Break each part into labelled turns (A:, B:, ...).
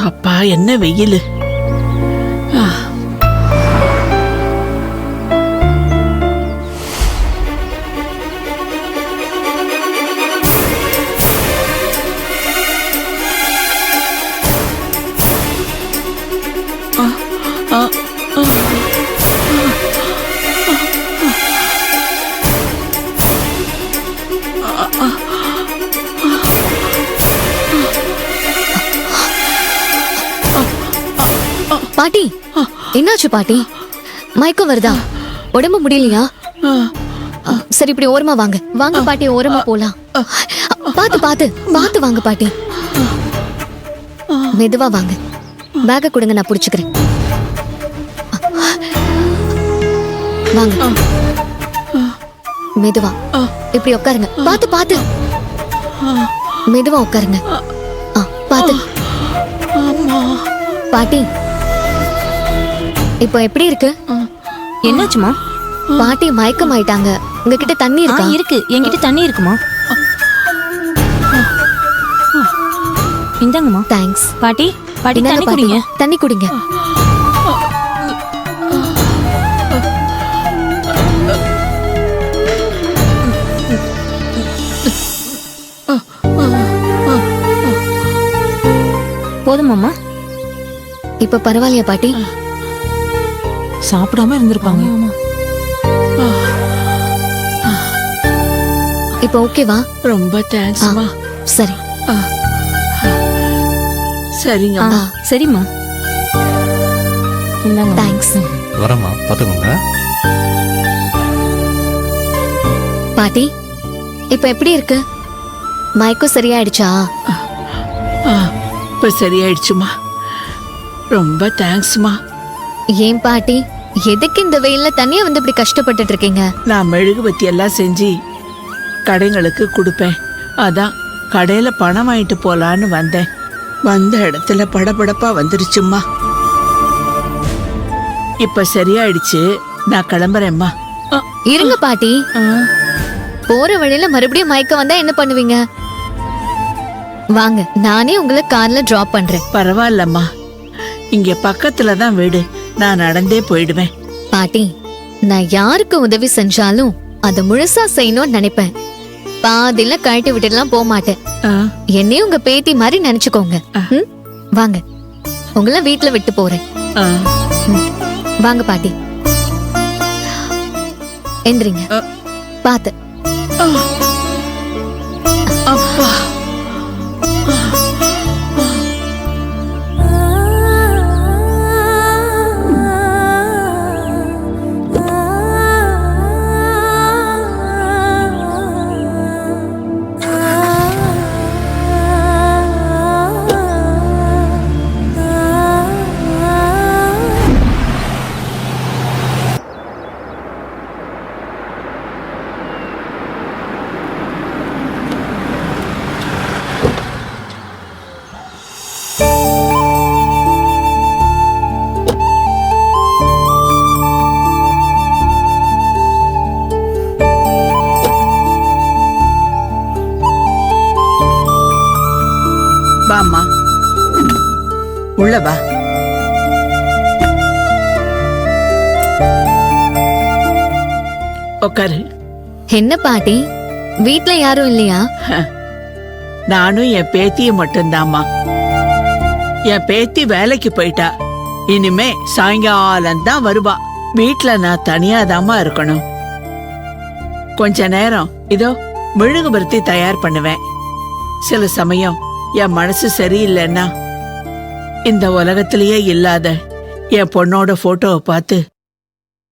A: அப்பா என்ன வெயில்.
B: பாட்டி, என்னாச்சு பாட்டி? மயக்கம் வருதா? உடம்பு முடியலையா? சரி, இப்படி ஓரமா வாங்க. வாங்க பாட்டி, ஓரமா போலாம். பாத்து பாத்து பாத்து வாங்க பாட்டி. மெதுவா வாங்க. பேக்க கொடுங்க, நான் புடிச்சுக்கிறேன். வாங்க, மெதுவா. இப்படி உட்காருங்க. பாத்து பாத்து மெதுவா உட்காருங்க. பாத்து. பாட்டி, இப்போ எப்படி இருக்கு?
C: என்னாச்சுமா?
B: பாட்டி மயக்கம் ஆயிட்டாங்க. உங்ககிட்ட தண்ணி இருக்கா?
C: இருக்கு, என்கிட்ட தண்ணி இருக்குமா? இந்தாங்கம்மா.
B: தேங்க்ஸ்.
C: பாட்டி, பாட்டி தண்ணி
B: பாட்டி,
C: குடிங்க.
B: தண்ணி குடிங்க.
C: போதுமாம்மா?
B: இப்ப பரவாயில்லையா பாட்டி?
C: சாப்பிடாம இருந்திருப்பாங்க.
B: இப்ப ஓகேவா?
A: ரொம்ப தேங்க்ஸ்மா.
B: சரி
A: சரிங்க.
C: சரிம்மா, இந்தாங்க.
B: தேங்க்ஸ்.
D: வரமா பாத்துக்கோங்க.
B: பாட்டி, இப்ப எப்படி இருக்கு? மயக்கம் சரியாயிடுச்சா?
A: இப்ப சரியாயிடுச்சுமா. ரொம்ப தேங்க்ஸ்மா.
B: ஏன் பாட்டி, எதுக்கு இந்த வெயில்ல தனியா வந்து இப்படி கஷ்டப்பட்டுட்டு இருக்கீங்க?
A: நான் மெழுகுபத்தி எல்லாம் செஞ்சு கடைங்களுக்கு கொடுப்பேன். அதான் கடையில பணம் வாங்கிட்டு போலான்னு வந்தேன். வந்த இடத்துல படபடப்பா வந்துருச்சும்மா. இப்ப சரியாயிடுச்சு. நான் கிளம்புறேம்மா.
B: இருங்க பாட்டி. போற வழியில மறுபடியும் மயக்கம் வந்தா என்ன பண்ணுவீங்க? வாங்க, நானே உங்களை கார்ல டிராப் பண்றேன்.
A: பரவாயில்லம்மா, இங்க பக்கத்துல தான் வீடு. நான் நடந்தே போயிடுவேன்.
B: பாட்டி, நான் யாருக்கு உதவி செஞ்சாலும் அதை முழுசா செய்யணும்னு நினைப்பேன். பாதியில கழட்டி விட்டுலாம் போக மாட்டேன். என்னையும் உங்க பேத்தி மாதிரி நினைச்சுக்கோங்க. வாங்க, உங்களை வீட்டுல விட்டு போறேன். வாங்க பாட்டி, எந்திரிங்க. பாத்து.
A: அப்பா, வாம்மா, உள்ள வா. உட்காரு.
B: என்ன பாட்டி, வீட்ல யாரும் இல்லையா?
A: நானும் என் பேத்தியும் மட்டும்தாம்மா. என் பேத்தி வேலைக்கு போயிட்டா. இனிமே சாயங்காலம் தான் வருவா. வீட்ல நான் தனியாதாம்மா இருக்கணும். கொஞ்ச நேரம் இதோ மெழுகுபர்த்தி தயார் பண்ணுவேன். சில சமயம் என் மனசு சரியில்லைன்னா இந்த உலகத்திலேயே இல்லாத என் பொண்ணோட போட்டோவை பார்த்து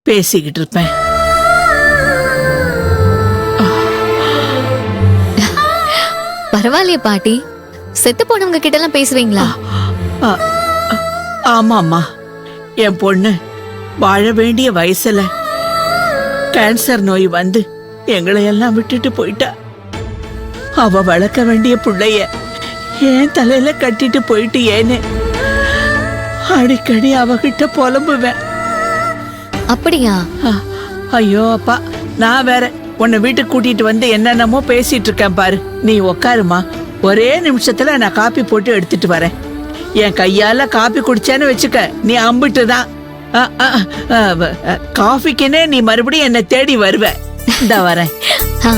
A: பேசிக்கிட்டு இருப்பேன்.
B: பரவாயில்லையே பாட்டி, செத்து போனவங்க கிட்ட எல்லாம் பேசுவீங்களா?
A: ஆமாம்மா, என் பொண்ணு வாழ வேண்டிய வயசுல கேன்சர் நோய் வந்து எங்களை எல்லாம் விட்டுட்டு போயிட்டா. அவ வளர்க்க வேண்டிய பிள்ளைய ஏன் தலையில கட்டிட்டு போயிட்டு ஏன்னு அடிக்கடி அவகிட்ட புலம்புவேன்.
B: அப்படியா?
A: ஐயோ அப்பா, நான் வேற உன்னை வீட்டுக்கு கூட்டிட்டு வந்து என்னென்னமோ பேசிட்டு இருக்கேன் பாரு. நீ உக்காருமா, ஒரே நிமிஷத்துல நான் காப்பி போட்டு எடுத்துட்டு வரேன். என் கையால காபி குடிச்சேன்னு வச்சுக்க நீ அம்பிட்டுதான். காஃபிக்குன்னே நீ மறுபடியும் என்னை தேடி வருவ. இந்த வரேன்.
B: ஆ